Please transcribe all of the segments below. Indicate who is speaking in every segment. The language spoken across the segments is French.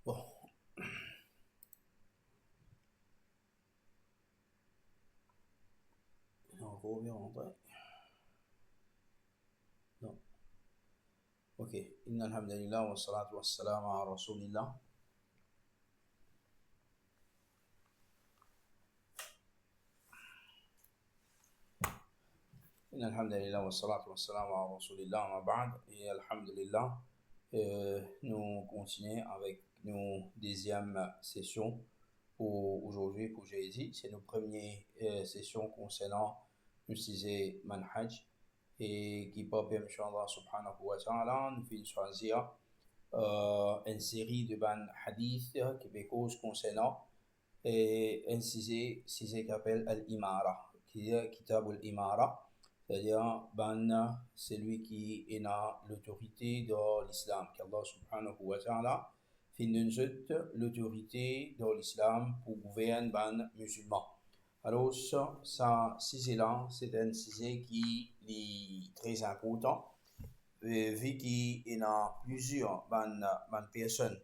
Speaker 1: Bon, on revient en vrai. Non. Ok. Inna alhamdulillah wa salatu wa salam ala rasulillah. Inna alhamdulillah wa salatu wa salam ala rasulillah ma ba'd. Et alhamdulillah, nous continuons avec nos deuxième sessions pour aujourd'hui, pour jeudi. C'est nos premières sessions concernant le sujet manhaj et qui peut permettre Allah subhanahu wa ta'ala nous fait choisir une série de ban hadith québécois concernant un sujet qui s'appelle Al-Imara, qui est Kitab Al-Imara, c'est-à-dire ban celui qui est l'autorité dans l'islam, qu'Allah subhanahu wa ta'ala fait l'autorité dans l'islam pour gouverner ban musulman. Alors ça sujet-là, c'est un sujet qui est très important vu qu'il y a plusieurs personnes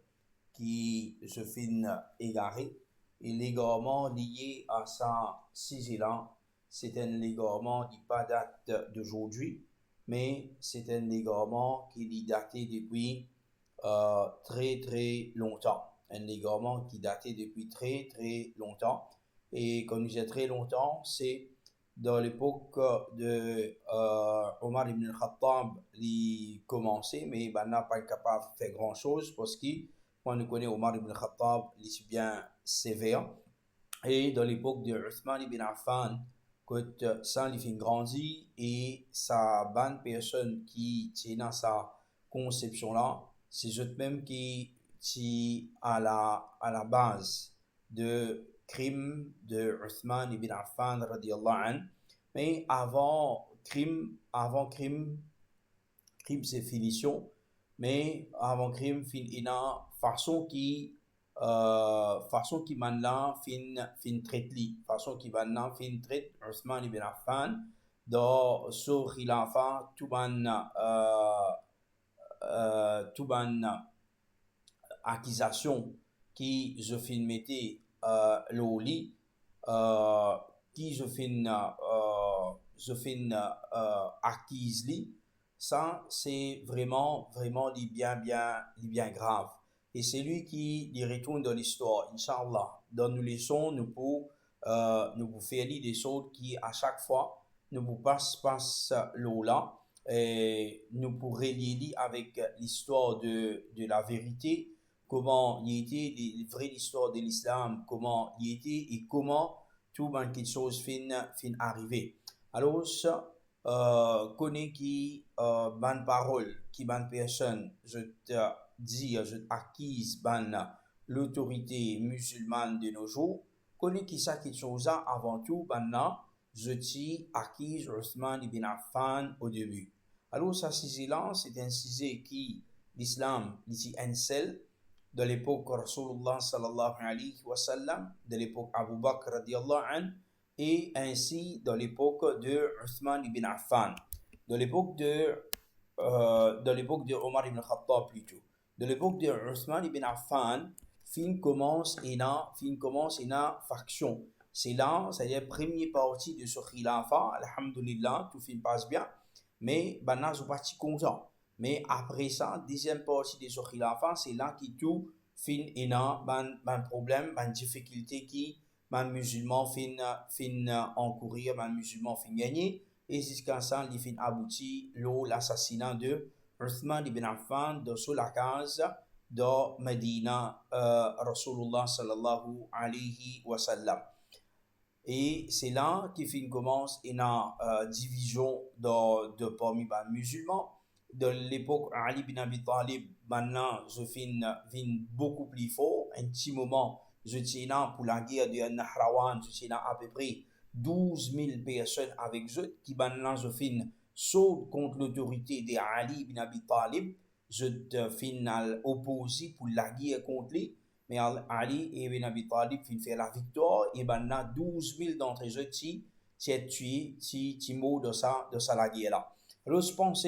Speaker 1: qui se font égarer. Et l'égarement lié à ça, sujet-là, c'est un égarement qui pas date d'aujourd'hui, mais c'est un égarement qui est daté depuis très très longtemps. Un égarement qui datait depuis très très longtemps. Et quand nous disons très longtemps, c'est dans l'époque de Omar ibn al-Khattab, il commençait, mais il n'a pas capable de faire grand chose parce que moi, nous connaissons Omar ibn al-Khattab, il est bien sévère. Et dans l'époque de Uthman ibn Affan, quand ça, il fait grandir et sa bonne personne qui tient dans sa conception-là, c'est eux-mêmes qui à la base de crime de Uthman ibn Affan radiallahu anhu. Mais crime c'est finition, mais avant crime il y a façon qui maintenant fin traite li, façon qui maintenant fin traite Uthman ibn Affan dans ce khilafa tout ban accusation qui je fin mettait l'oli qui je fin acquise li. Ça c'est vraiment bien grave et c'est lui qui les retourne dans l'histoire, Inch'Allah. Dans nos leçons nous pour faire lire des choses qui à chaque fois nous pour passe l'eau là et nous pour relier avec l'histoire de la vérité, comment il était, la vraie histoire de l'islam, comment il était et comment tout quelque chose fin arriver. Alors ça connais qui ban parole, qui ban personne, je te dis, je t'acquise ban l'autorité musulmane de nos jours, connais qui ça quelque chose avant tout, ban je t'y acquise Uthman ibn Affan au début. Alors ça sujet-là, c'est un sujet qui l'islam ici un seul de l'époque Rasulullah sallallahu alayhi wa sallam, de l'époque Abu Bakr radiallahu anhu, et ainsi dans l'époque de Uthman ibn Affan, dans l'époque de Omar ibn Khattab plutôt. De l'époque de Uthman ibn Affan, fin commence une faction. C'est là, c'est-à-dire première partie de ce khilafa, alhamdulillah, tout fin passe bien, mais maintenant, je suis parti content. Mais après ça, deuxième partie de ce khilafa, c'est là qui tout fin un problème, une difficulté qui les musulmans fin encourir, les musulmans fin gagner, et jusqu'à ça, il fin abouti l'assassinat de Uthman ibn Affan sur la case de Medina, Rasulullah sallallahu alayhi wa sallam. Et c'est là qu'il commence une division parmi les musulmans. De l'époque, Ali bin Abi Talib, maintenant, je fin beaucoup plus fort. Un petit moment, je tiens là pour la guerre de Nahrawan, je tiens là à peu près 12 000 personnes avec eux, qui maintenant, je fin saut contre l'autorité de Ali bin Abi Talib. Je fin opposé pour la guerre contre lui. Mais Ali ibn Abi Talib fait la victoire, et maintenant 12 000 d'entre eux qui tué, qui mourent de ça la guerre là. Alors je pense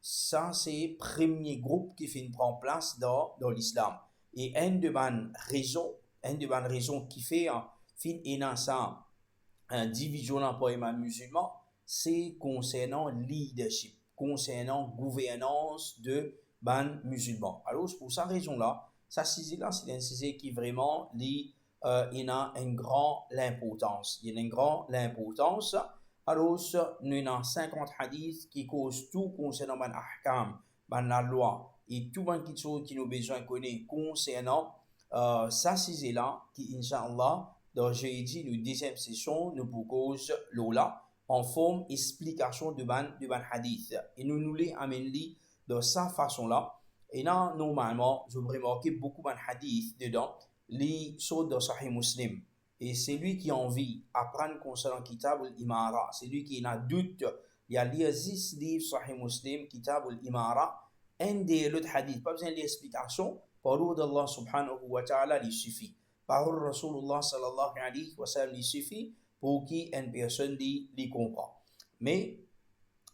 Speaker 1: ça c'est le premier groupe qui fait prendre place dans l'islam. Et une de mes raisons qui fait ça division pour les musulmans, c'est concernant leadership, concernant gouvernance de ban musulmans. Alors pour cette raison là, ça sujet-là, c'est un sujet qui vraiment, il a une grande importance. Il a une grande importance. Alors, nous avons 50 hadiths qui causent tout concernant les ahkam, la loi, et tout le chose qui nous besoin de connaître concernant ça sujet-là, qui, Inch'Allah, dans jeudi, la deuxième session, nous propose l'ola en forme d'explication de ban hadith. Et nous les amenons de cette façon-là. Et là, normalement, je vais remarquer beaucoup de hadiths dedans, les sortes de Sahih Muslim. Et c'est lui qui a envie d'apprendre concernant Kitab al-Imara. C'est lui qui a doute. Il y a 10 livres Sahih Muslim, Kitab al-Imara. Un des autres hadiths, pas besoin d'explication. Parole d'Allah subhanahu wa ta'ala, il suffit. Parole de Rasulullah sallallahu alayhi wa sallam, il suffit pour qu'une personne les comprend. Mais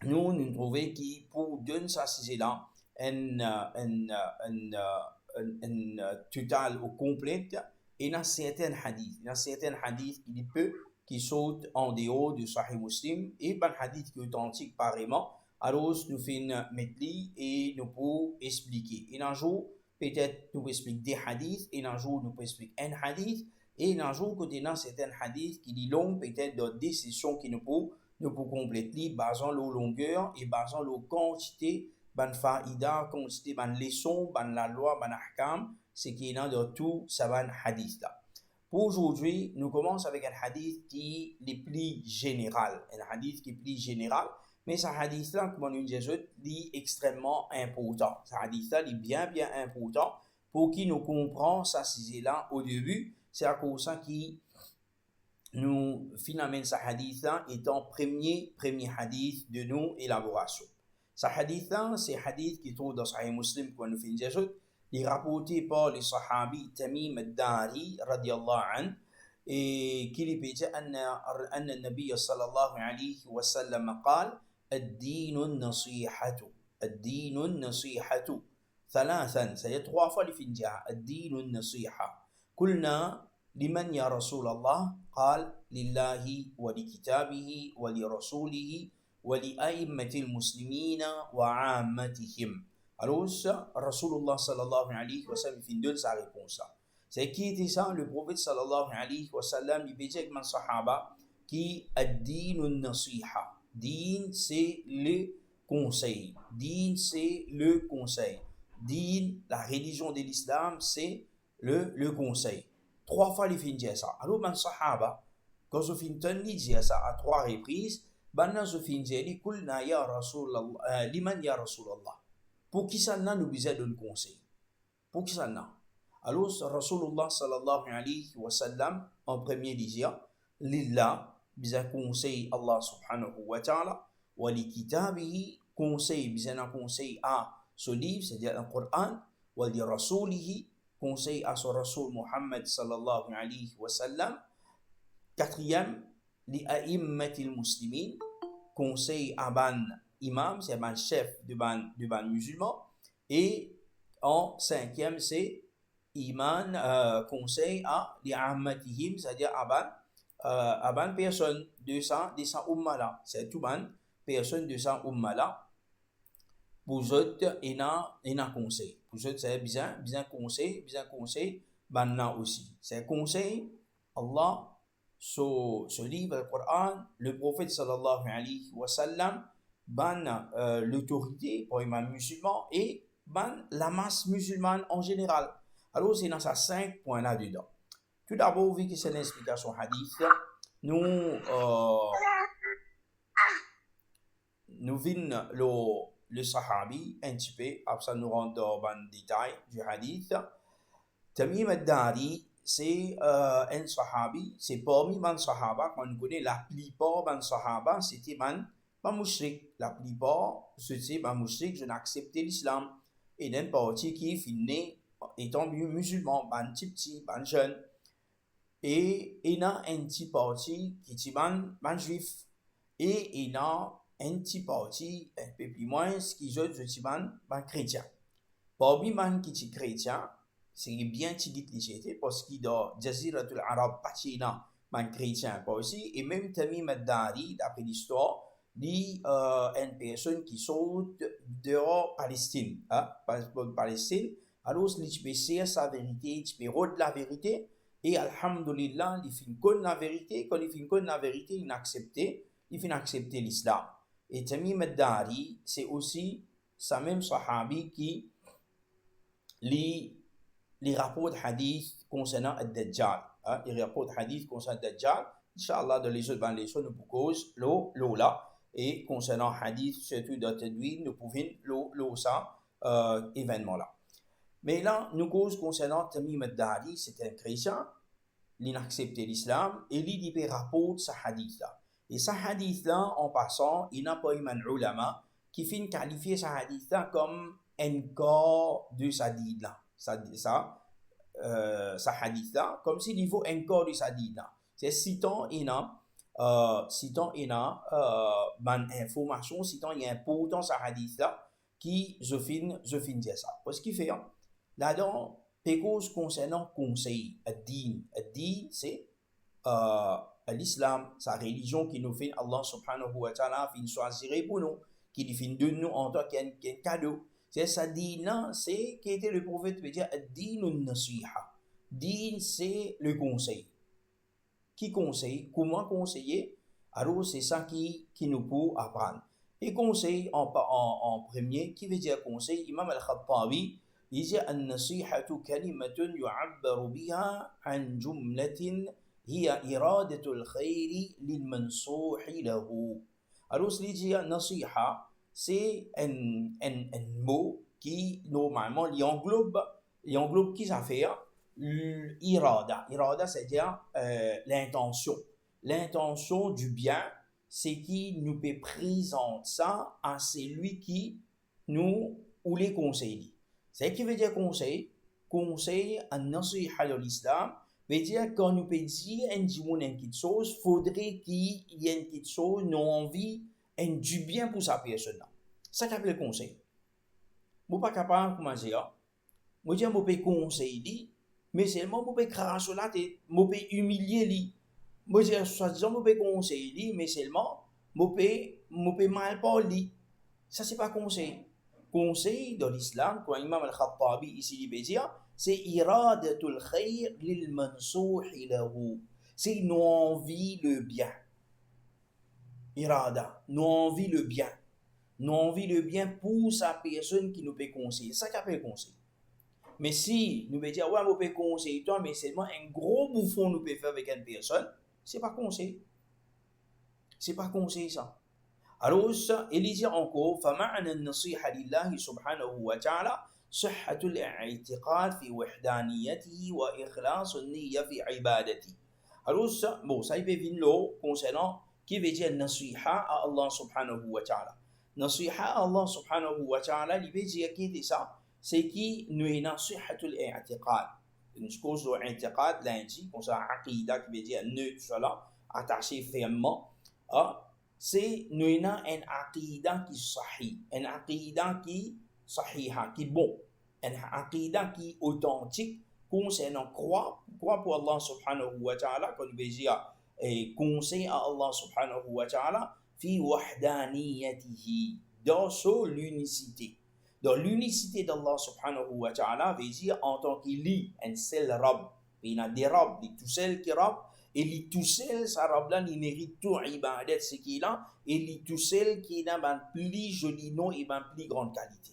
Speaker 1: nous trouvons que pour donner ça, c'est là, un total ou complète, il y a certains hadiths qui sautent en dehors du Sahih Muslim, et un hadith qui est authentique pareillement. Alors nous faisons mettre et nous pouvons expliquer. Et un jour, peut-être nous pouvons expliquer des hadiths, et un jour nous pouvons expliquer un hadith, et un jour côté dans certains hadiths qui sont longs, peut-être dans des sessions qui nous pouvons compléter, basant la longueur et basant la quantité ban faïda, quantité ban leçon, ban la loi, ban ahkam, c'est qui est dans de tout ça ban hadith là. Pour aujourd'hui, nous commençons avec un hadith qui est plus général, mais ce hadith là, comme nous disons, est extrêmement important. Ce hadith là est bien important pour qui nous comprend ça sujet là au début, c'est à cause ça qui nous finalement ce hadith là étant premier hadith de nos élaborations. Ce hadith-là, c'est un hadith qui trouve dans Sahih Muslim, comme nous finissons déjà, il est rapporté par le sahabi Tamim al-Dari, radiallahu anhu, et qui lui dit أن النبي صلى الله عليه وسلم قال الدين النصيحة ثلاثا سيد trois fois في الجاء الدين النصيحة قلنا لمن يا رسول الله قال لله ولكتابه ولرسوله ولأئمة المسلمين وعامتهم. Alors, Rasulullah sallallahu alayhi wa sallam donne sa réponse là. C'est qui était ça? Le prophète sallallahu alayhi wa sallam, il dit avec man sahaba qui ad-din nasiha. Din c'est le conseil. Din c'est le conseil. Din, la religion de l'islam, c'est le conseil. Trois fois il finit dire ça. Alors man sahaba, quand je finis de dire ça à trois reprises, Banna Zofin Zeli Kulna Ya Rasulallah, Liman Ya Rasulallah. Pour qui ça n'a nous besoin d'un conseil? Pour qui ça n'a? Alors, Rasulullah sallallahu alayhi wa sallam, en premier disait, Lillah, besoin conseil Allah subhanahu wa ta'ala, wa li kitabihi, conseil, besoin un conseil à ce livre, c'est-à-dire le Coran, wa li rasulihi, conseil à ce Rasul Muhammad sallallahu alayhi wa sallam. Quatrième, li a'immatil muslimin, conseil à ban imam, c'est ban chef de ban musulman. Et en cinquième, c'est iman, conseil à li ammatihim, c'est-à-dire à ban personne de sa umma là. C'est tout ban personne de sa umma là. Pour autres, il y a conseil. Pour autres, c'est bien conseil, ban là aussi. C'est conseil, Allah, ce livre, le Coran, le prophète sallallahu alayhi wa sallam, ban l'autorité pour les musulmans et ban la masse musulmane en général. Alors, c'est dans ces 5 points là-dedans. Tout d'abord, vu que c'est une explication hadith, nous vîmes le sahabi un petit peu, après nous rentrons dans le détail du hadith. Tamim al-Dari, c'est un sahabi, c'est parmi les sahaba qu'on connaît, la plupart des sahaba, c'était les mouchriks. La plupart, c'était les mouchriks, je n'acceptais l'islam. Et d'un parti qui finit étant musulman, les petits, les jeunes. Et il y a un petit parti qui est les juifs. Et il y a un petit parti, un peu plus moins, qui est les chrétiens. Parmi les qui sont chrétiens, c'est bien tigit li parce qu'il dans Jaziratul Arab patina man chrétien pas aussi et même Tamim al-Dari d'après l'histoire dit une personne qui saute dehors Palestine Palestine alors il peut dire sa vérité il peut rendre la vérité et alhamdulillah il fait connaître la vérité quand il fait connaître la vérité il fait accepter l'islam et Tamim al-Dari c'est aussi sa même sahabi qui les rapports de hadith concernant le Dajjal. Les rapports de hadith concernant le Dajjal, Inch'Allah, dans les autres leçons, nous pouvons l'eau là. Et concernant hadith, surtout dans Tadwin, nous pouvons l'eau ça, événement là. Mais là, nous cause concernant Tamim al-Dari, c'est un chrétien, il a accepté l'islam et il dit des rapports de sa hadith là. Et sa hadith là, en passant, il n'a pas eu un ulama qui finit qualifier sa hadith là comme un corps de sa hadith là. Sa hadith là, comme s'il faut un corps de sa hadith là. C'est citant il y a information, citant il y a un pourtant sa hadith là, qui je finis dire ça. Parce qu'il fait, là-dedans, pécose concernant conseil, ad-din, c'est l'islam, sa religion qui nous fait Allah subhanahu wa ta'ala, fin choisir pour nous, qui nous fait de nous en tant qu'un cadeau. C'est ça, din, c'est qui était le prophète veut dire ad-dinun nasiha. Din, c'est le conseil. Qui conseille? Comment conseiller? Alors, c'est ça qui nous peut apprendre. Et conseil en premier, qui veut dire conseil? Imam al-Khattabi, il dit an-nasihatu kalimatun yu'abbaru biha an jumlatin hiya iradatul khayri lil mansuhi lahu. Alors, il dit nasiha, c'est un mot qui normalement il englobe qui ça fait irada, c'est-à-dire l'intention du bien, c'est qui nous peut présenter ça à celui qui nous ou les conseille. C'est qui veut dire conseil en nasiha de l'islam veut dire quand nous peut dire un quelque chose faudrait qu'il y ait une petite chose nous envie du bien pour sa personne. Ça qu'appelle le conseil. Moi pas capable comment dire. Moi dire moi peux conseiller, mais seulement moi peux cracher sur la tête, moi peux humilier lui. Moi dire soi-disant moi peux conseiller, mais seulement moi peux mal parler. Ça c'est pas conseil. Conseil dans l'islam, quand Imam al-Khattabi ici il veut dire, c'est iradatul khayr lil mansuhi lahu. C'est nous envie le bien. Irada, nous envie le bien. Nous envie le bien pour sa personne qui nous peut conseiller. C'est ça qu'appelle conseil. Mais si nous peut dire, ouais, nous peut conseiller toi, mais seulement un gros bouffon nous peut faire avec une personne, c'est pas conseil. C'est pas conseil ça. Alors, il dit encore, فَمَعْنَ النَّصِيحَ لِلَّهِ سُبْحَانَهُ وَتَعَالَى صِحَّةُ الْاعْتِقَادِ فِي وَحْدَانِيَتِهِ وَإِخْلَاصُ النِّيَّةِ فِي عِبَادَتِهِ. Alors, ça il peut venir concernant qui veut dire nasiha à Allah subhanahu wa ta'ala. Nasiha à Allah subhanahu wa ta'ala, il veut dire qui est ça? C'est qui nous est nasihatul i'tiqad. Une cause de i'tiqad, lundi, comme ça, aqida qui veut dire neutre, cela. attaché fermement, c'est nous avons un aqidah qui sahih, un aqidah qui sahiha, qui bon, un aqidah qui authentique concernant croire pour Allah subhanahu wa ta'ala, comme il dit, et conseil à Allah subhanahu wa ta'ala, fi wahdaniyatihi, dans l'unicité. Dans l'unicité d'Allah subhanahu wa ta'ala, veut dire en tant qu'il est un seul Rab. Il y a des Rabbs, il est tout seul qui est Rab, et il est tout seul, sa Rab-là, il mérite tout ibadat, ce qu'il a, et il est tout seul qui a un plus joli nom et une plus grande qualité.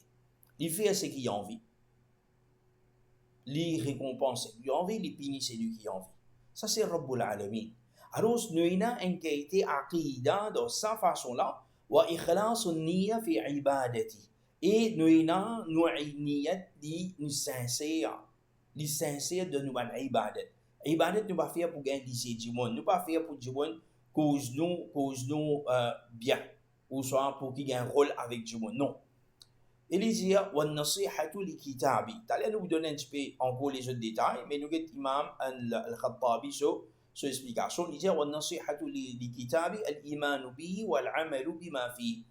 Speaker 1: Il fait ce qu'il a envie. Il récompense ce qu'il a envie, il punit celui qui a envie. Ça, c'est Rabbul Alamin. Alors, nous avons une qualité aqidah dans sa façon-là, wa ikhlasun niyya fi ibadati. Et nous avons une niyat li sincère de nous ibadat. Ibadat nous pas faire pour gagner du monde, nous pas faire pour du monde cause nous bien, ou soit pour qu'il gagne un rôle avec du monde. Non. Il dit wa nasihatu li kitabi. T'allez nous donner un petit peu encore les autres détails, mais nous avons l'imam al-Khattabi sur explication. Il dit wa nasihatu li kitabi al-iman bihi wal-amalu bima fi.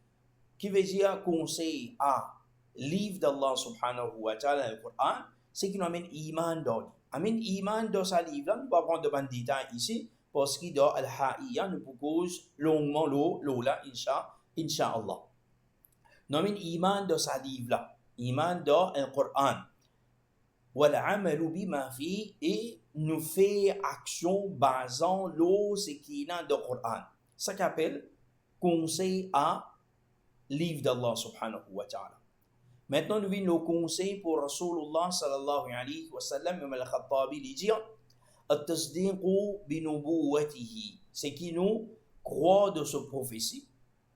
Speaker 1: Qui veut dire conseil à livre d'Allah subhanahu wa ta'ala, le Coran, c'est qu'il amène iman dans lui. Amène iman dans sa livre, nous ne pouvons pas prendre de détails ici, parce qu'il dans Al-Ha'iyya, nous propose longuement l'eau là, Inch'Allah. Nous amène iman dans sa livre là, iman dans le Coran. Wal-amalu bima fi, et nous fait action basant l'eau, ce qui est dans le Coran. Ça qu'appelle conseil à livre d'Allah subhanahu wa ta'ala. Maintenant, nous venons le conseil pour Rasulullah sallallahu alayhi wa sallam, Imam al-Khattabi lui dit At-tasdiqu binubuwatihi, c'est qui nous croit de ce prophétie,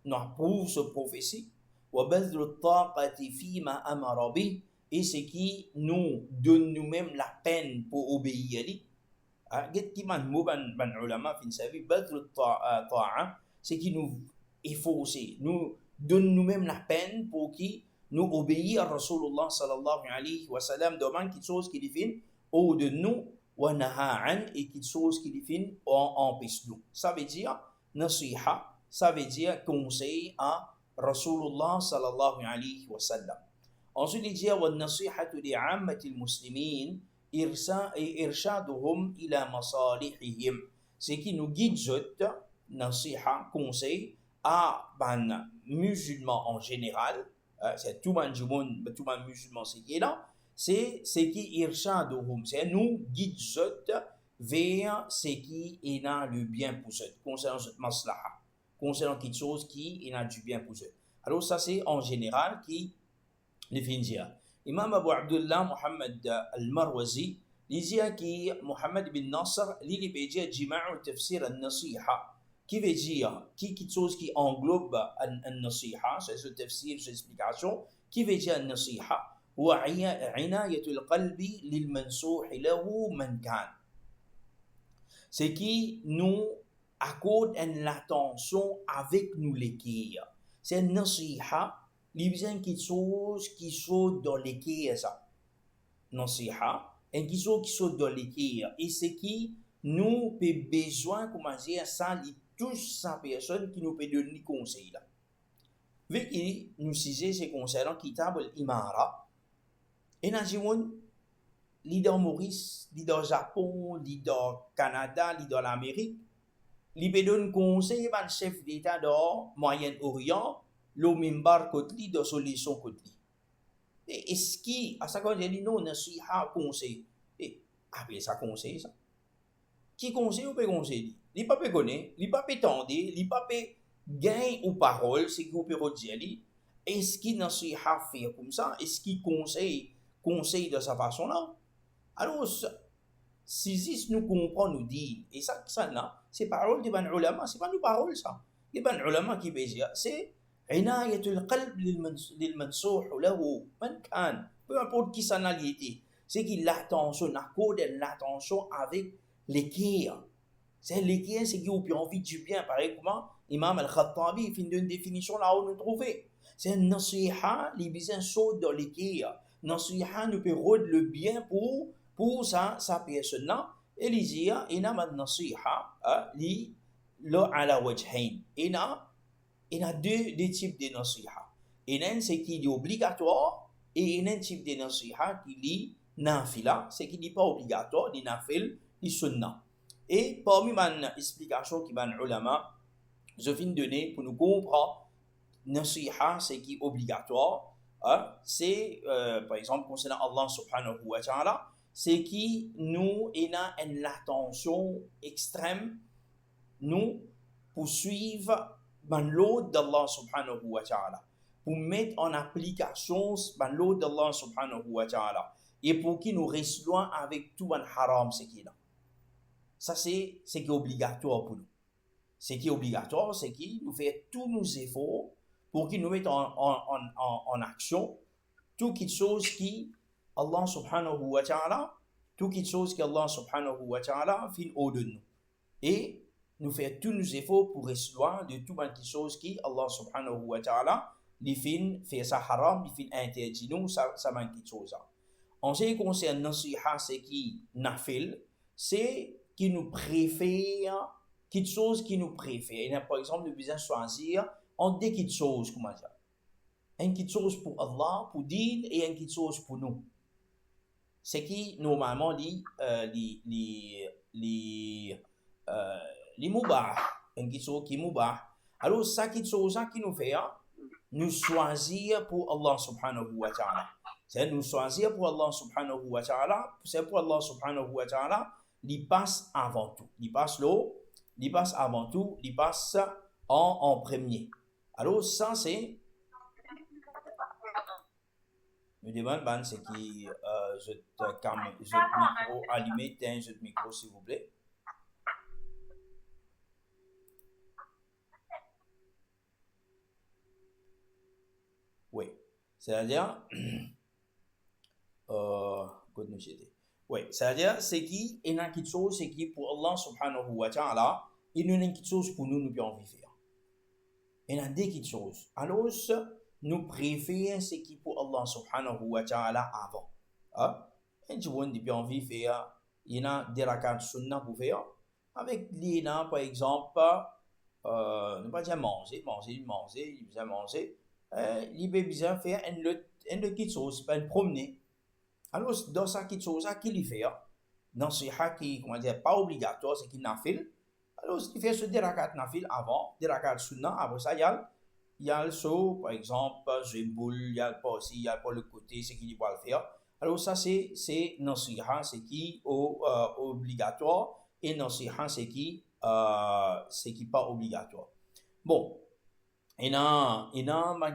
Speaker 1: nous approuve ce prophétie, wa badlu taqati fima amara bih, et c'est qui nous donne nous-mêmes la peine pour obéir à lui. Get qui man ban ulama fin sa vie, badlu ta'a, c'est qui nous efforcer, nous donne nous-mêmes la peine pour qui nous obéir à Rasulullah sallallahu alayhi wa sallam, demande quelque chose qui définit au de nous, wa naha'an, et quelque chose qui définit empêche nous. Ça veut dire nasiha, ça veut dire conseil à Rasulullah sallallahu alayhi wa sallam. Ensuite, il dit wa nasihatu li'ammati al-muslimin irshaduhum ila masalihihim. C'est qui nous guide nasiha, conseil à ban musulmans en général, c'est tout le monde musulman c'est qui est là, c'est qui irshaduhum, c'est nous guide vers ce qui est dans le bien pour eux, concernant cette maslaha, concernant quelque chose qui est dans du bien pour eux. Alors ça c'est en général qui les fait dire. Imam Abu Abdullah Muhammad al-Marwazi disait que Muhammad bin Nasr lui peut dire jima'u tafsir al-nasiha, qui veut dire quelque chose qui englobe al-nasiha, c'est ce tafsir, cette explication, qui veut dire al-nasiha wa inayatul qalbi lil mansuh lahu man kan, c'est qui nous accorde une attention avec nous l'équerre. C'est nasiha, il y a quelque chose qui saute dans l'équerre, ça. Nasiha, quelque chose qui saute dans l'équerre, et c'est qui nous avons besoin, comment dire, ça, touche sa personne qui nous peut donner conseil là. Vu qu'il nous disait ces conseils dans Kitab al-Imara, et nous avons leader Maurice, leader Japon, leader Canada, leader l'Amérique, il peut donner conseil à un chef d'État dans Moyen-Orient, le mimbar côté de solution côté. Et est-ce qui, à ça quand j'ai dit non, ne suis pas conseil. Et après ça conseil ça. Qui conseille ou peut conseiller? Il pas peut connaître, il pas peut tendre, il pas peut gagner aux paroles, c'est qu'on peut redire. Est-ce qu'il n'a pas fait comme ça? Est-ce qu'il conseille de sa façon-là? Alors, si nous comprenons, nous dit, et ça là, c'est parole des ban ulama, c'est pas nos paroles ça. Les ban ulama qui veut dire, c'est inayatul qalb lil mansuh lahu man kan, peu importe qui s'en a été, c'est qu'il l'attention, accorde l'attention avec l'équerre. C'est l'équerre, c'est qui a envie du bien. Pareil comment Imam al-Khattabi fait une définition là où nous trouvons. C'est un nasiha, les besoins sautent dans l'équerre. Nasiha nous peut rendre le bien pour sa personne là. Et les dire, inam al-nasiha, li là ala wajhain. Il y a deux types de nasiha. Il y a un c'est qui est obligatoire et il y a un type de nasiha qui est nafila, c'est qui n'est pas obligatoire, les nafil, les sunnah. Et parmi mes explications qui m'ont ulama, je viens de donner pour nous comprendre, nasiha c'est qui est obligatoire, c'est par exemple concernant Allah subhanahu wa ta'ala, c'est qui nous a une attention extrême, nous poursuivre l'ordre d'Allah subhanahu wa ta'ala, pour mettre en application l'ordre d'Allah subhanahu wa ta'ala, et pour qu'il nous reste loin avec tout le haram, c'est qui là. Ça, c'est ce qui est obligatoire pour nous. Ce qui est obligatoire, c'est qu'il nous fait tous nos efforts pour qu'il nous mette en action toutes les choses qui Allah subhanahu wa ta'ala, toutes les choses que Allah subhanahu wa ta'ala fait au-dessus de nous. Et nous fait tous nos efforts pour rester loin de toutes les choses qui Allah subhanahu wa ta'ala les fait ça haram, les fait interdit nous, ça manque de choses. En ce qui concerne nasiha, c'est qui nafil, c'est qui nous préfère, quelque chose qui nous préfère. Il y a par exemple le besoin de choisir entre deux petites choses, comment dire. Une petite chose pour Allah, pour Din, et une petite chose pour nous. C'est qui normalement les mubah, une petite chose qui est mubah. Alors ça petite chose qui nous fait, nous choisir pour Allah subhanahu wa ta'ala. C'est nous choisir pour Allah subhanahu wa ta'ala, c'est pour Allah subhanahu wa ta'ala, il passe avant tout. Il passe avant tout, il passe en premier. Alors ça c'est me demande c'est qui je micro allumé, tiens, je micro s'il vous plaît. Oui, c'est-à-dire oui, c'est-à-dire c'est qui il y a quelque chose c'est qui pour Allah subhanahu wa ta'ala, il y a quelque chose pour nous nous pouvons vivre. Il y a des petites choses. Alors nous préférons ce qui pour Allah subhanahu wa ta'ala avant. Et tu vois, depuis on vit faire, il y a des rakats sunnah pour faire. Avec les par exemple, ne pas dire manger, il besoin manger. Il besoin faire une petite chose, pas une promener. Alors, dans cette petite chose, qu'il y fait, dans ce qui, comment dire, pas obligatoire, c'est qu'il nafil. Alors, il fait ce des rakats nafil avant, des rakats sunnah, après ça, il y a le saut, par exemple, j'ai boule, il y a pas aussi, il y a pas le côté, c'est qu'il doit le faire. Alors ça c'est nasiha, c'est qui obligatoire, et nasiha c'est qui pas obligatoire. Bon, il y a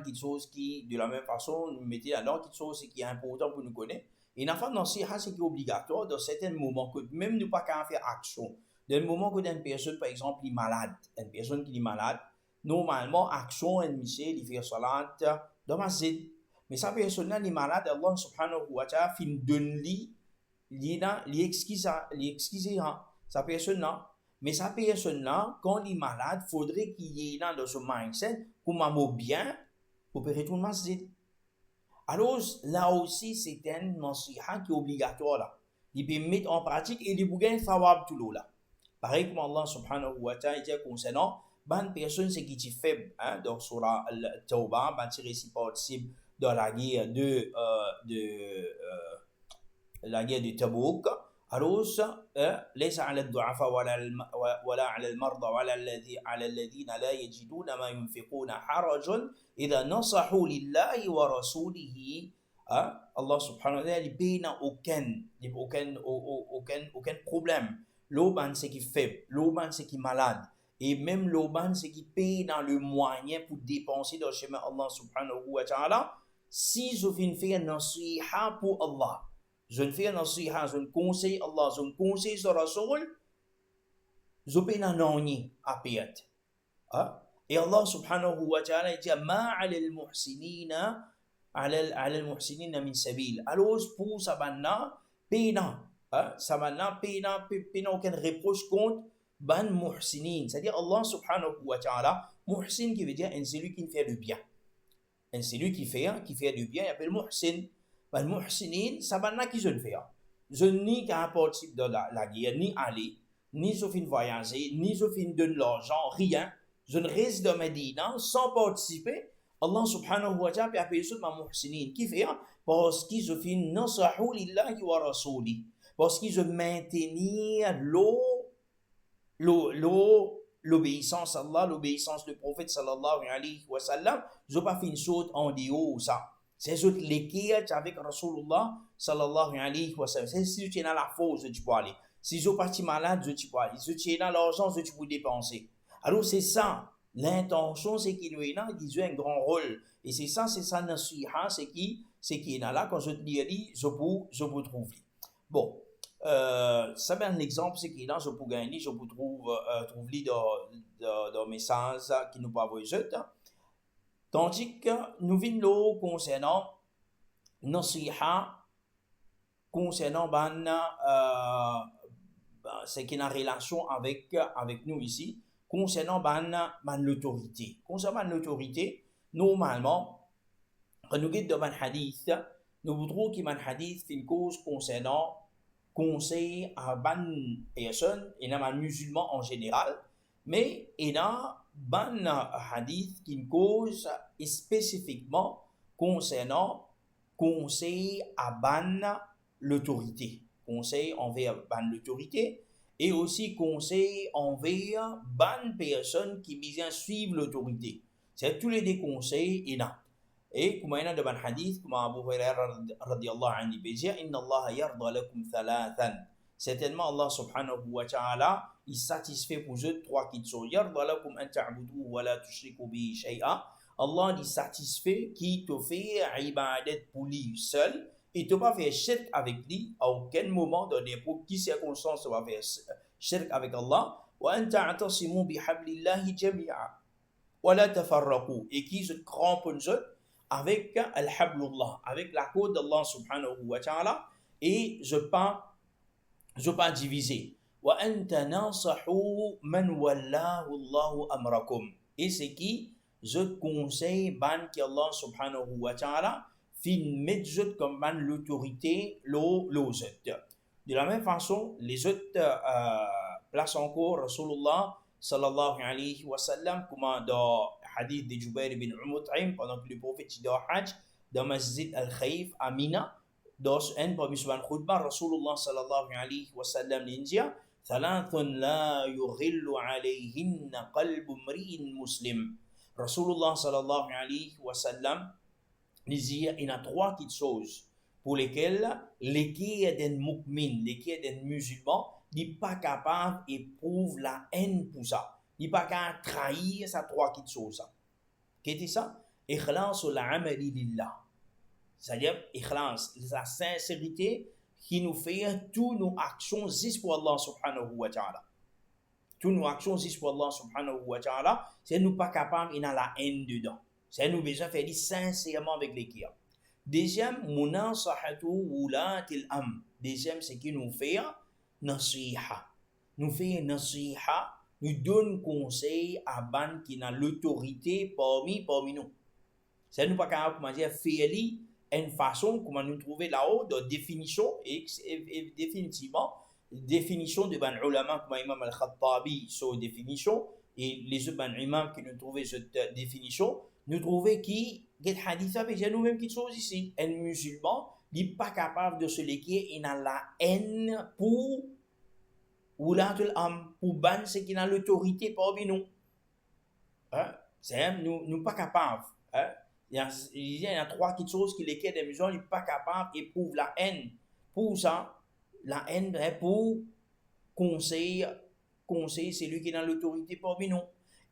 Speaker 1: quelque chose qui, de la même façon, nous mettons là quelque chose qui est important pour nous connaître. Et il y a nasiha c'est qui est obligatoire dans certains moments que même nous pas qu'à faire action. Dans le moment que une personne, par exemple, est malade, une personne qui est malade, normalement, action et mission, il fait salat dans la masjid. Mais sa personne est malade, Allah subhanahu wa ta'ala fin donne li exquise sa personne là. Mais sa personne là, quand il est malade, faudrait qu'il y ait dans son mindset pour m'amour bien pour faire tout le masjid. Alors là aussi, c'est un nasiha qui est obligatoire là. Il peut mettre en pratique et il peut gagner thawab tout l'eau là. Pareil comme Allah subhanahu wa ta'ala dit concernant ban personne c'est qui est faible donc sur la Tawbah ban c'est réciproque dans la guerre de Tabouk. Alors ليس على الضعفاء ولا على المرضى ولا على الذين لا يجدون ما ينفقون حرج إذا نصحوا لله ورسوله. Allah subhanahu wa ta'ala il n'y a aucun problème. L'auban c'est qui est faible, l'auban c'est qui est malade. Et même l'auban c'est qui paye dans le moyen pour dépenser dans le chemin Allah subhanahu wa ta'ala. Si je viens faire nasiha pour Allah, je ne fais nasiha, je ne conseille Allah, je ne conseille son Rasoul, je paye dans l'année à payer. Et Allah subhanahu wa ta'ala dit ma ala al-muhsinina ala al-muhsinina min sabil. Alors pour ça banna paye dans ça maintenant paye aucun reproche contre ban muhsinin, c'est-à-dire Allah subhanahu wa ta'ala, muhsin qui veut dire un celui qui fait le bien, un celui qui fait du bien, il appelle muhsin. Ban muhsinin ça maintenant qui je ne fais je ni qu'un possible de la guerre ni aller ni je fin voyager, ni je fin donner l'argent, rien. Je ne reste de Medina sans participer. Allah subhanahu wa ta'ala a payé sur ma muhsinin. Qui fait? Parce que je fin nasahu lillahi wa rasuli. Parce que je maintenir l'obéissance à Allah, l'obéissance du prophète sallallahu alayhi wa sallam. Je pas fait une chose en dehors ça. C'est juste l'équerre avec Rasulullah sallallahu alayhi wa sallam. C'est si tu es dans la force, tu peux aller. Si je suis parti malade, je peux aller. Si tu es dans l'argent, je peux dépenser. Alors c'est ça. L'intention, c'est qu'il y a qui joue un grand rôle. Et c'est ça, nasiha, c'est qui est là. Quand je te dis, je peux trouver. Bon. Ça c'est un exemple, c'est qu'il y a, je peux gagner, je peux trouver dans message qui nous parle de tandis que nous venons concernant nasiha, concernant ce qui est en relation avec nous ici, concernant l'autorité. Concernant l'autorité, normalement, quand nous guidons un hadith, nous trouvons qu'il y a un hadith qui est une cause concernant conseil à ban personnes et à musulmans en général, mais il y a ban hadith qui cause spécifiquement concernant conseil à ban l'autorité, conseil envers ban l'autorité et aussi conseil envers ban personnes qui bien suivent l'autorité. C'est tous les deux conseils il y a. Et comme il y a dans le hadith, comme Abu Hurairah radiyallahu anhu dit, Inna Allah yarda lakum thalathan. Certainement Allah subhanahu wa ta'ala, il satisfait pour eux trois qui sont yarda lakum an ta'budu wa la tushriku bihi shay'a. Allah il satisfait qui te fait ibadat pour lui seul et tu pas faire shirk avec lui à aucun moment donné pour qui circonstance tu vas faire shirk avec Allah. Wa an ta'tasimu bihablillahi jami'a wa la tafarraqu. Et qui se cramponnent avec al-hablullah, avec la code d'Allah subhanahu wa ta'ala, et je pas diviser. Wa anta nasahu man wallahu Allahu amrakum. Et c'est qui je conseille ban qui Allah subhanahu wa ta'ala fin mettre comme ban l'autorité l'autre. De la même façon, les autres placent encore Rasulullah sallallahu alayhi wa sallam comme dans hadith de Jubair bin Mut'im pendant que le prophète était au Hajj dans Masjid al-Khaif à Mina. Dans un parmi les khutbah, Rasulullah sallallahu alayhi wa sallam dit Thalathun la yughillu alayhinna qalbu mri'in muslim. Rasulullah sallallahu alayhi wa sallam dit il y a trois petites choses pour lesquelles l'équerre d'un mu'min, l'équerre d'un musulman, n'est pas capable d'éprouver la haine pour ça. Il n'est pas capable de trahir ces trois petites choses. Qu'est-ce que c'est ça? Ikhlas al-amali lillah. C'est-à-dire, ikhlas, la sincérité qui nous fait toutes nos actions juste pour Allah subhanahu wa ta'ala. Toutes nos actions juste pour Allah subhanahu wa ta'ala, c'est nous pas capable de la haine dedans. C'est nous besoin de faire sincèrement avec l'équerre. Deuxième, munasahatu wulatil am. Deuxième, c'est qui nous fait nasiha. Nous fait nasiha, nous donne conseil à ban qui a l'autorité parmi nous. C'est nous pas capable comment dire faire une façon comment nous trouver là-haut de définition et définitivement définition de ban ulama comme Imam al-Khattabi sur définition et les autres ban imams qui nous trouvaient cette définition nous trouver qui get hadith avec nous-mêmes qui chose ici un musulman n'est pas capable de se léguer et n'a la haine pour Wulatul am, pour ban ce qui a l'autorité parmi nous. Hein? C'est nous pas capables. Hein? Il y a trois petites choses qui lesquelles des musulmans ne sont pas capables d'éprouver la haine. Pour ça, la haine est pour conseiller celui qui a l'autorité parmi nous.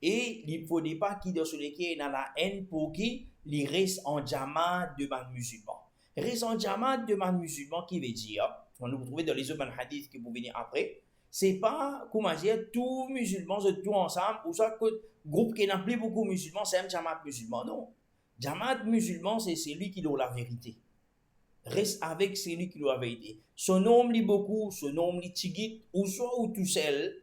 Speaker 1: Et il ne faut pas qu'il dans celui qui a la haine pour qui il reste en jamaat de ban musulman. Reste en jamaat de ban musulman qui veut dire, on nous trouve dans les autres hadiths qui vont venir après, c'est pas, comment dire, tous musulmans se trouvent ensemble, ou ça que groupe qui n'a plus beaucoup de musulmans, c'est un jamaat musulman. Non. Jamaat musulman, c'est celui qui a la vérité. Reste avec celui qui a la vérité. Son nom lit beaucoup, son nom lit tigit, ou soit ou tout seul,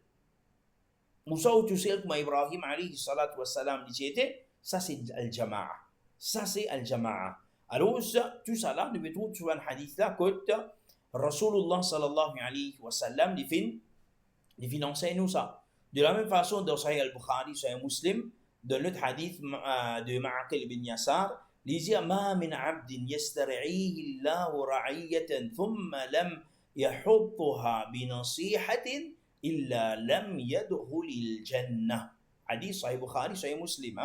Speaker 1: comme Ibrahim alayhi salatu wa salam dit, ça c'est al-jama'a. Ça c'est al-jama'a. Alors, tout ça là, nous mettons sur un hadith là, que Rasulullah sallallahu alayhi wa sallam dit, Il enseigne nous ça. De la même façon, dans Sahih al-Bukhari, Sahih Muslim, dans l'autre hadith de Ma'aqil ibn Yasar, il dit ما من عبد يسترعيه الله رعية ثم لم يحطها بنصيحة إلا لم يدخل الجنة. Hadith Sahih Bukhari, Sahih Muslim.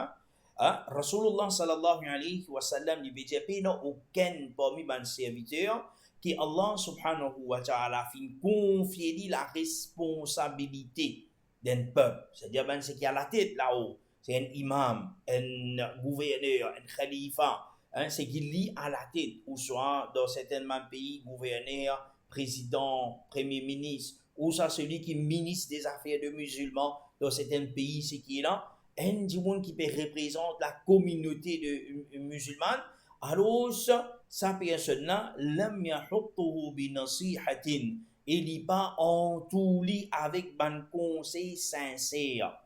Speaker 1: Rasulullah sallallahu alayhi wa sallam dit qu'il n'y a aucun parmi mes serviteurs qui Allah subhanahu wa ta'ala fin confier la responsabilité d'un peuple. C'est-à-dire ben, c'est qui a la tête là-haut. C'est un imam, un gouverneur, un khalifa. C'est qui lit à la tête, ou soit dans certains pays, gouverneur, président, premier ministre, ou soit celui qui est ministre des affaires de musulmans dans certains pays, c'est qui est là. Un monde qui représente la communauté de musulmane. Alors, sa personne-là, lam yahuttuhu bi nasihatin, il n'est pas entouré avec un conseil sincère.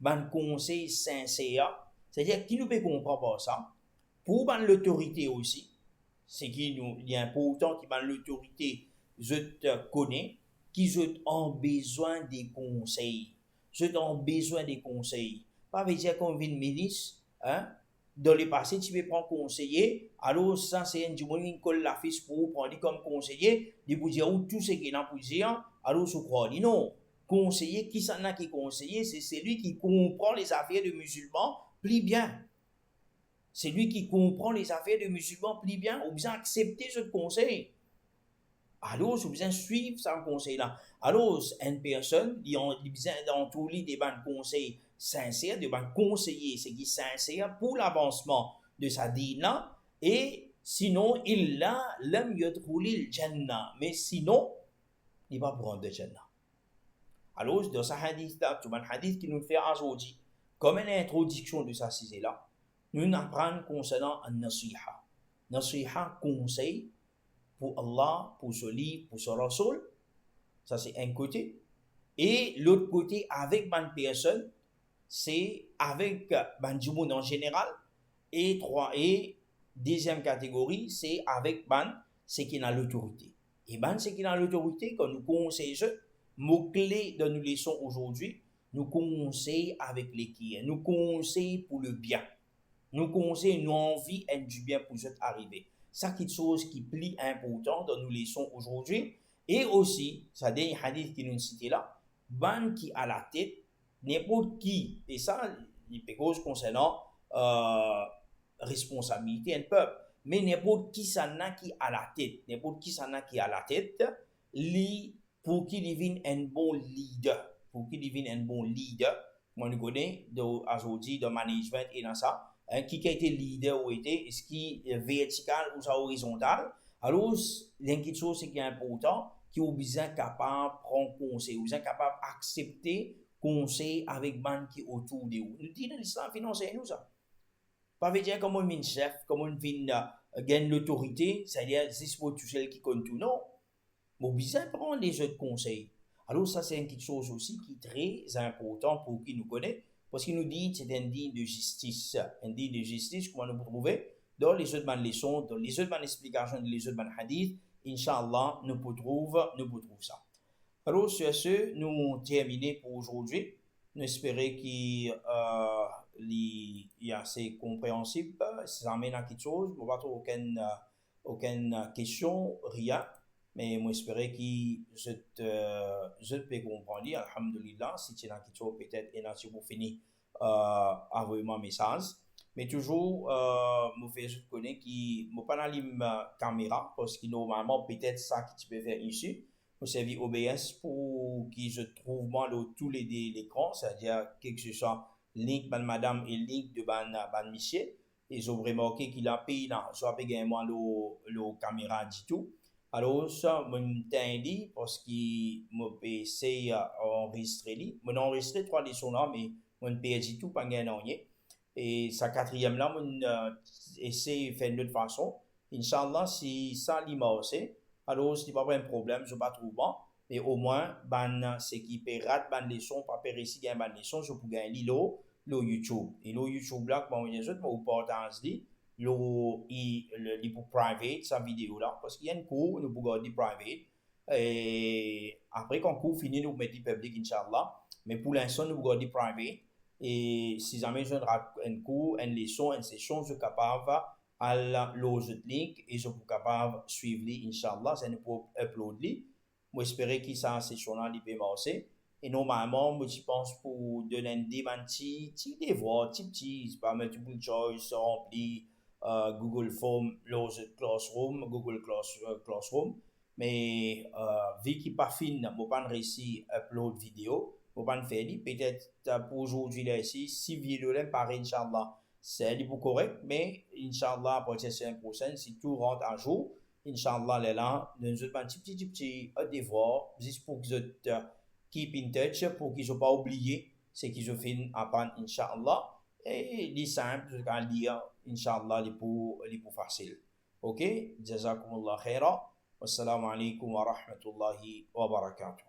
Speaker 1: Un conseil sincère, c'est-à-dire qui nous peut comprendre par ça. Pour l'autorité aussi, c'est qu'il est important que l'autorité, je te connais, qu'ils ont besoin des conseils. Je ont besoin des conseils. Pas veut dire qu'on vient ministre, hein? Dans le passé, tu peux prendre conseiller, alors ça c'est un monde qui colle la fiche pour prendre comme conseiller, il vous dire tout ce qu'il a pour dire, alors je crois, non. Conseiller, qui s'en a qui conseiller, c'est celui qui comprend les affaires de musulmans plus bien. C'est lui qui comprend les affaires de musulmans plus bien, ou bien accepter ce conseil. Alors, je besoin suivre ce conseil-là. Alors, une personne, il a besoin d'entourer des bons conseils sincères, des bons conseillers, c'est qui sincère pour l'avancement de sa dîne-là, et sinon, il a l'homme yadkhuli le Jannah, mais sinon, il va prendre le Jannah. Alors, dans ce hadith-là, tout un hadith qui nous fait aujourd'hui, comme une introduction de sa sujet-là, nous apprenons concernant un nasiha. Nasiha, conseil, pour Allah, pour ce livre, pour ce Rasoul, ça c'est un côté. Et l'autre côté, avec une personne, c'est avec du monde en général. Et deuxième catégorie, c'est avec ce qui a l'autorité. Et ce qui a l'autorité, quand nous conseillons, mots-clés de nous leçons aujourd'hui, nous conseillons avec l'équilibre, nous conseillons pour le bien. Nous conseillons nos envies et du bien pour nous arriver. Ça, quelque chose qui est plus important dans nos leçons aujourd'hui. Et aussi, ça dit un hadith qui nous cite là, ban qui a la tête, n'importe qui, et ça, il peut cause concernant responsabilité d'un peuple, mais n'importe qui ça n'a qui a la tête, n'importe qui ça n'a qui a la tête, pour qu'il devienne un bon leader, moi je connais, aujourd'hui, de management et dans ça, qui a été leader ou été, est-ce qui est vertical ou ça horizontal. Alors, il y a quelque chose qui est important, qui est besoin capable de prendre conseil, besoin capable d'accepter conseil avec man qui est autour de vous. Nous disons l'islam financier nous ça. Pas veut dire comment on chef, comment on vient gagner l'autorité, c'est-à-dire c'est pour tout seul qui compte tout, non. Mais besoin prendre les autres conseils. Alors ça c'est quelque chose aussi qui est très important pour qui nous connaît. Parce qu'il nous dit que c'est un dit de justice. Un dit de justice, comment nous trouver dans les autres leçons, dans les autres explications, dans les autres hadiths. Inch'Allah, nous pouvons trouver ça. Alors, sur ce, nous terminons pour aujourd'hui. Nous espérons qu'il y a assez compréhensible. Si ça amène à quelque chose, nous n'avons aucune question, rien. Mais moi, j'espère que je peux comprendre. Alhamdulillah, si tu as quelque chose, peut-être, et là, si vous finissez envoyer mon message. Mais toujours, je fais juste connaître que je ne pas la caméra, parce que normalement, peut-être ça que tu peux faire ici. Je servis OBS pour que je trouve moi tous les l'écran, c'est-à-dire que ce soit link de madame et link de ban monsieur. Et j'ai remarqué qu'il a payé là, soit payé moi le caméra du tout. Alors, ça, je dit parce que mon PC a enregistré. Je enregistré 3 leçons là, mais je n'ai perdu tout, pas gagné. Et sa quatrième là, je essaie de faire de l'autre façon. Inch'Allah, si ça l'y marche, alors ce n'est pas un problème, je ne pas trop bon. Mais au moins, ce qui peut rater ban leçon, pas per ici gagner ban leçon, je peux gagner le YouTube. Et le YouTube là, comment je vais partager le pour private sa vidéo là parce qu'il y a une cours nous pouvons garder private Et après, quand cours fini, nous mettons public, Inch'Allah. Mais pour l'instant, nous regardons privé. Et si jamais je un cours, une leçon, une session, je suis capable à l'autre link et je suis capable de suivre, Inch'Allah. C'est une pour uploader. Moi, j'espère que ça, session-là, il peut marcher. Et normalement, moi, je pense pour donner des petits devoirs, petits, pas multiple choice, rempli Google Form, Google Classroom. Mais vu qu'il n'est pas fin, je n'ai pas réussi à upload vidéo, je n'ai pas fait. Peut-être pour aujourd'hui, là, ici, si vidéo là, pareil, Inch'Allah, c'est pour correct, mais Inch'Allah, à partir de la semaine prochaine, si tout rentre à jour, Inch'Allah, là, nous avons un petit devoir, juste pour que vous keep in touch, pour qu'ils ne pas oublié ce qu'ils ont fait à part, Inch'Allah. Et les simple, je vais lire, Inch'Allah, les pour facile. Ok? Jazakumullah khaira. Wassalamu alaikum wa rahmatullahi wa barakatuh.